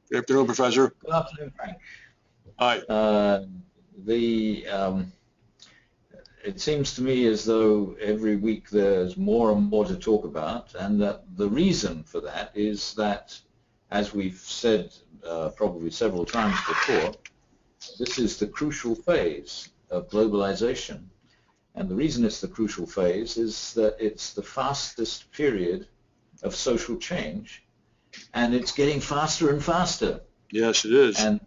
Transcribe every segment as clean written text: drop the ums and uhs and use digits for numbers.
Good afternoon, Professor. Good afternoon, Frank. Hi. It seems to me as though every week there's more and more to talk about, and that the reason for that is that, as we've said probably several times before, this is the crucial phase of globalization. And the reason it's the crucial phase is that it's the fastest period of social change, and it's getting faster and faster. Yes, it is. And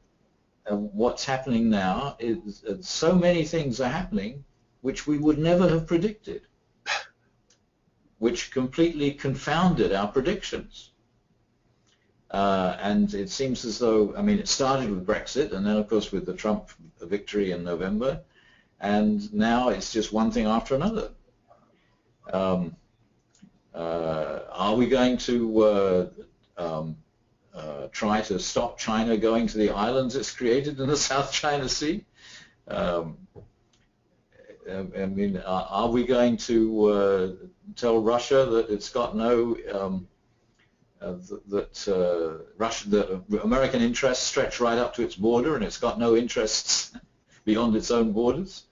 what's happening now is so many things are happening which we would never have predicted, which completely confounded our predictions. And it seems as though, I mean, it started with Brexit, and then, of course, with the Trump victory in November, and now it's just one thing after another. Are we going to try to stop China going to the islands it's created in the South China Sea? I mean, are we going to tell Russia that it's got no, the American interests stretch right up to its border and it's got no interests beyond its own borders?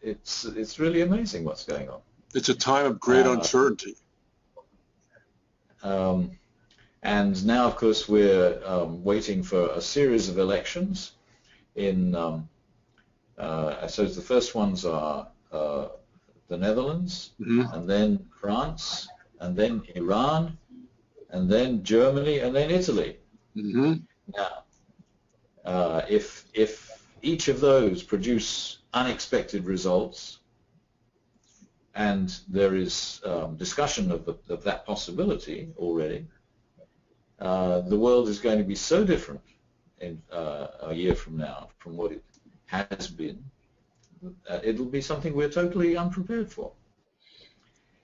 It's really amazing what's going on. It's a time of great uncertainty. And now, of course, we're waiting for a series of elections in, I suppose the first ones are the Netherlands, and then France, and then Iran, and then Germany, and then Italy. Now, if each of those produce unexpected results, and there is discussion of that possibility already, the world is going to be so different in a year from now from what it has been. It'll be something we're totally unprepared for.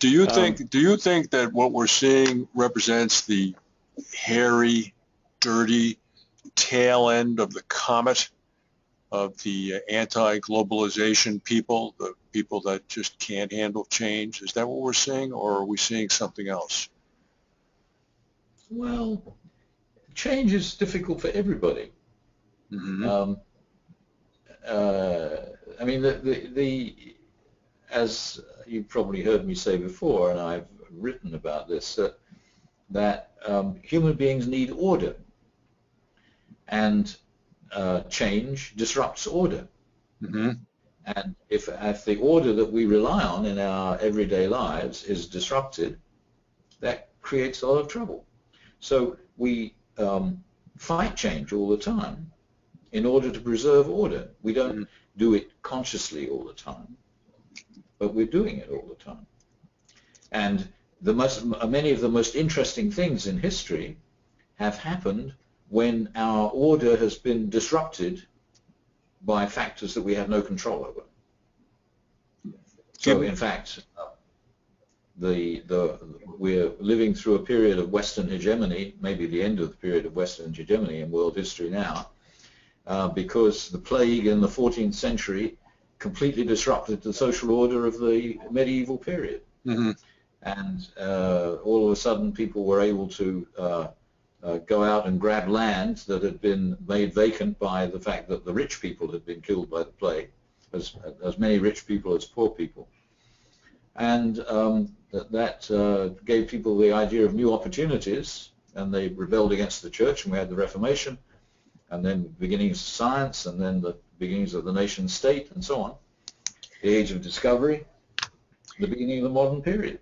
Do you think that what we're seeing represents the hairy, dirty tail end of the comet of the anti-globalization people, the people that just can't handle change? Is that what we're seeing, or are we seeing something else? Well, change is difficult for everybody. I mean, as you've probably heard me say before, and I've written about this, that human beings need order, and change disrupts order. And if the order that we rely on in our everyday lives is disrupted, that creates a lot of trouble. So we fight change all the time in order to preserve order. We don't do it consciously all the time, but we're doing it all the time. And many of the most interesting things in history have happened when our order has been disrupted by factors that we have no control over. So, in fact, we're living through a period of Western hegemony, maybe the end of the period of Western hegemony in world history now, because the plague in the 14th century completely disrupted the social order of the medieval period. And all of a sudden people were able to go out and grab land that had been made vacant by the fact that the rich people had been killed by the plague, as many rich people as poor people. And that gave people the idea of new opportunities, and they rebelled against the church, and we had the Reformation, and then beginnings of science, and then the beginnings of the nation state, and so on. The age of discovery, the beginning of the modern period.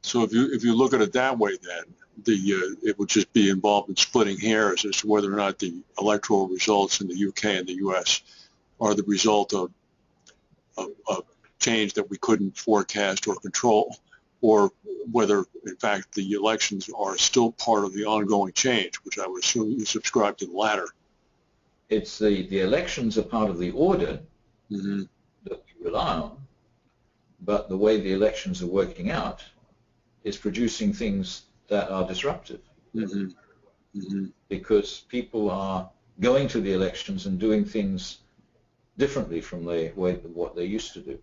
So if you look at it that way, then it would just be involved in splitting hairs as to whether or not the electoral results in the UK and the US are the result of change that we couldn't forecast or control, or whether, in fact, the elections are still part of the ongoing change, which I would assume you subscribe to the latter. It's the elections are part of the order that we rely on, but the way the elections are working out is producing things that are disruptive, because people are going to the elections and doing things differently from what they used to do.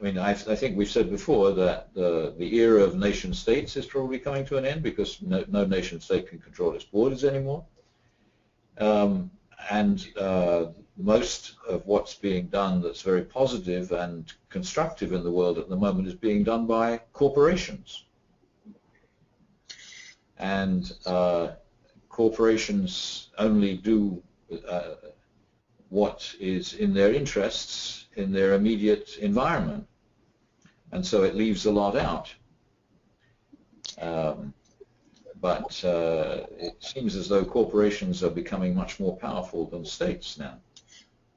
mean, I think we've said before that the era of nation states is probably coming to an end because no nation state can control its borders anymore. And most of what's being done that's very positive and constructive in the world at the moment is being done by corporations. And corporations only do what is in their interests in their immediate environment. And so it leaves a lot out. But it seems as though corporations are becoming much more powerful than states now.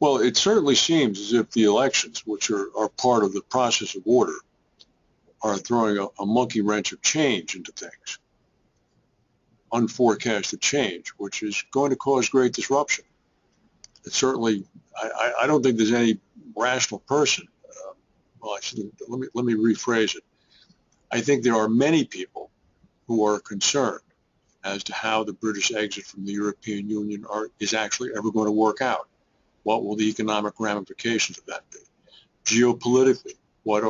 Well, it certainly seems as if the elections, which are part of the process of order, are throwing a monkey wrench of change into things, unforecasted change, which is going to cause great disruption. It's certainly, I don't think there's any rational person. Well, let me rephrase it. I think there are many people who are concerned as to how the British exit from the European Union is actually ever going to work out. What will the economic ramifications of that be? Geopolitically, what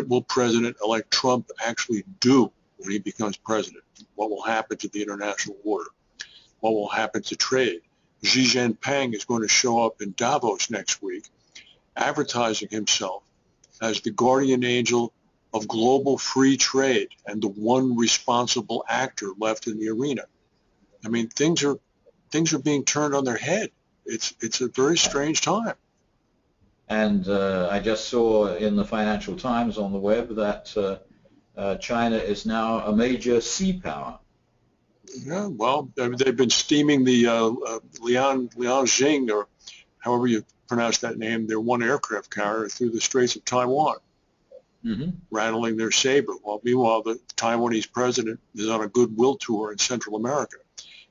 will President-elect Trump actually do when he becomes president? What will happen to the international order? What will happen to trade? Xi Jinping is going to show up in Davos next week, advertising himself as the guardian angel of global free trade and the one responsible actor left in the arena. I mean, things are being turned on their head. It's a very strange time. And I just saw in the Financial Times on the web that China is now a major sea power. Yeah, well, they've been steaming the Lianjing, or however you pronounce that name, their one aircraft carrier through the Straits of Taiwan, rattling their saber. Well, meanwhile, the Taiwanese president is on a goodwill tour in Central America.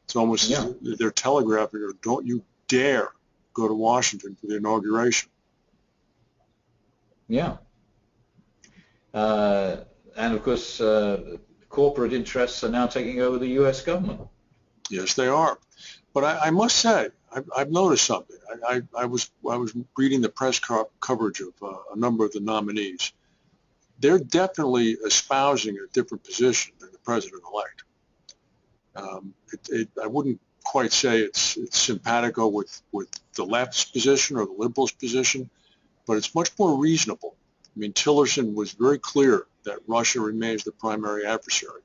It's almost they're telegraphing her, don't you dare go to Washington for the inauguration. Yeah. And of course, corporate interests are now taking over the U.S. government. Yes, they are. But I must say, I've noticed something. I was reading the press coverage of a number of the nominees. They're definitely espousing a different position than the president-elect. I wouldn't quite say it's simpatico with the left's position or the liberals' position, but it's much more reasonable. I mean, Tillerson was very clear that Russia remains the primary adversary.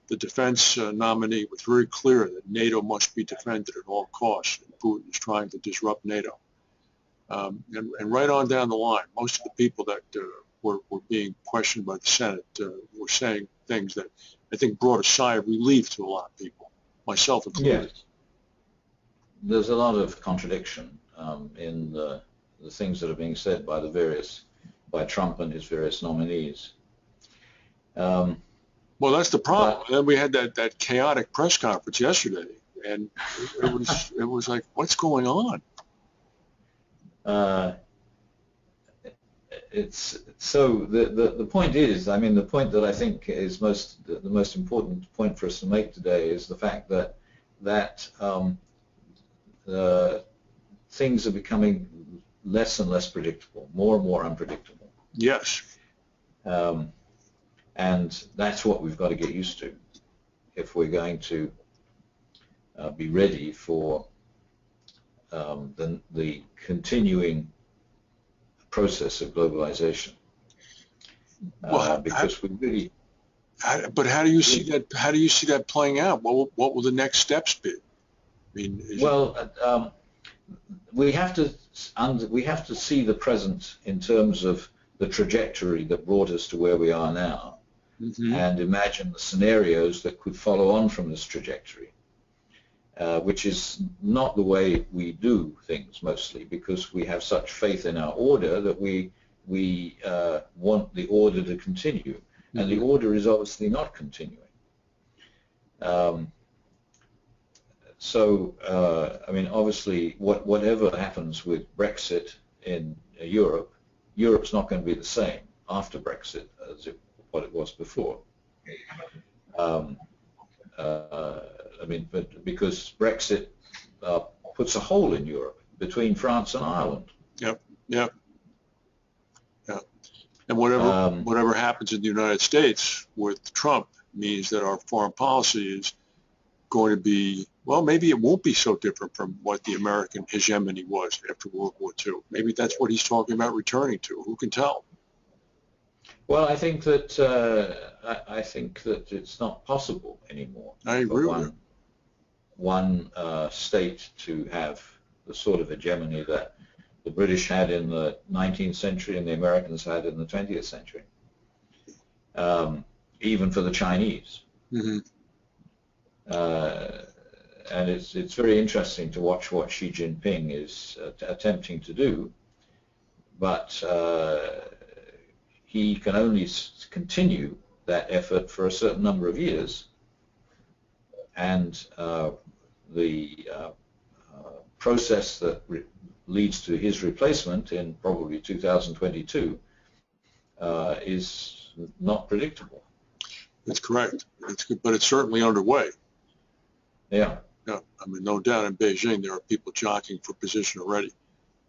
The defense nominee was very clear that NATO must be defended at all costs, and Putin is trying to disrupt NATO. And right on down the line, most of the people that were being questioned by the Senate were saying things that I think brought a sigh of relief to a lot of people, myself included. Yes. There's a lot of contradiction in the things that are being said by Trump and his various nominees. Well, that's the problem. And then we had that chaotic press conference yesterday, and it was like, what's going on? It's so the point is, I mean, the point that I think is the most important point for us to make today is the fact that things are becoming less and less predictable, more and more unpredictable. Yes. And that's what we've got to get used to if we're going to be ready for the continuing process of globalization. Because we really. But how do you see that? How do you see that playing out? What will the next steps be? I mean, we have to see the present in terms of the trajectory that brought us to where we are now, and imagine the scenarios that could follow on from this trajectory, which is not the way we do things mostly, because we have such faith in our order that we want the order to continue, and the order is obviously not continuing. I mean, obviously, whatever happens with Brexit in Europe, Europe's not going to be the same after Brexit as what it was before. I mean, but because Brexit puts a hole in Europe between France and Ireland. Yep. Yeah. And whatever happens in the United States with Trump means that our foreign policy is going to be, well, maybe it won't be so different from what the American hegemony was after World War II. Maybe that's what he's talking about returning to. Who can tell? Well, I think that it's not possible anymore I agree with you. One state to have the sort of hegemony that the British had in the 19th century and the Americans had in the 20th century, even for the Chinese. Mm-hmm. And it's very interesting to watch what Xi Jinping is attempting to do, but he can only continue that effort for a certain number of years, and the process that leads to his replacement in probably 2022 is not predictable. That's correct. But it's certainly underway. Yeah. Yeah. I mean, no doubt in Beijing there are people jockeying for position already.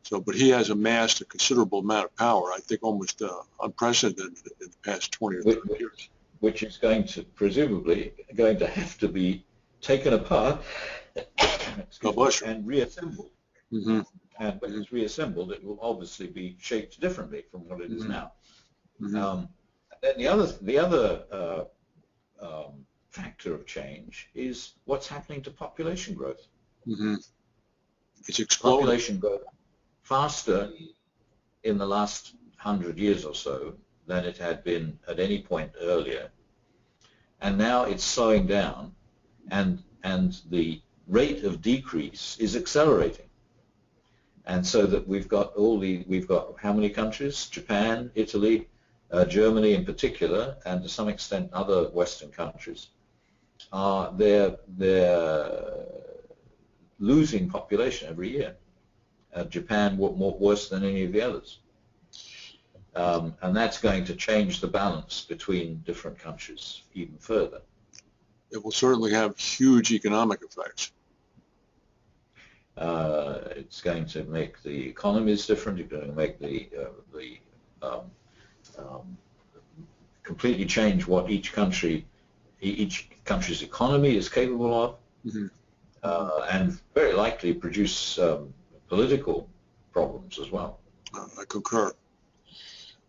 So, but he has amassed a considerable amount of power, I think almost unprecedented in the past 20 or 30 years. Which is presumably going to have to be taken apart and reassembled. Mm-hmm. And when it's reassembled, it will obviously be shaped differently from what it is now. Mm-hmm. Then the other factor of change is what's happening to population growth. Mm-hmm. It's exploding. Population growth faster in the last 100 years or so than it had been at any point earlier, and now it's slowing down, and the rate of decrease is accelerating. And so that we've got how many countries? Japan, Italy, Germany in particular, and to some extent other Western countries, they're losing population every year. Japan more worse than any of the others. And that's going to change the balance between different countries even further. It will certainly have huge economic effects. It's going to make the economies different. It's going to make completely change what each country's economy is capable of, mm-hmm. And very likely produce political problems as well. I concur.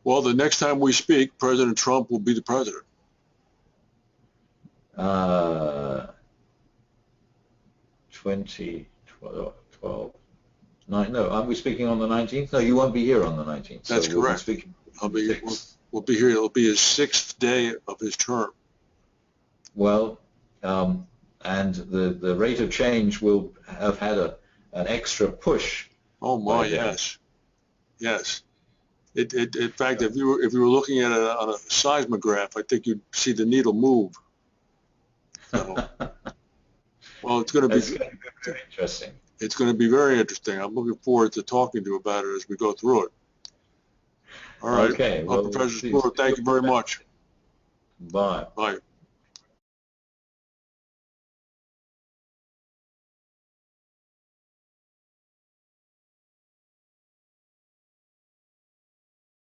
Well, the next time we speak, President Trump will be the president. 2012. No, aren't we speaking on the 19th? No, you won't be here on the 19th. That's correct. We'll be here. It'll be his 6th day of his term. Well, and the rate of change will have had an extra push. Oh my, yes, yes. In fact, if you were looking at it on a seismograph, I think you'd see the needle move. So, well, it's going to be very interesting. It's going to be very interesting. I'm looking forward to talking to you about it as we go through it. All right. Okay. Well, Professor Spooner, thank you very much. Bye. Bye.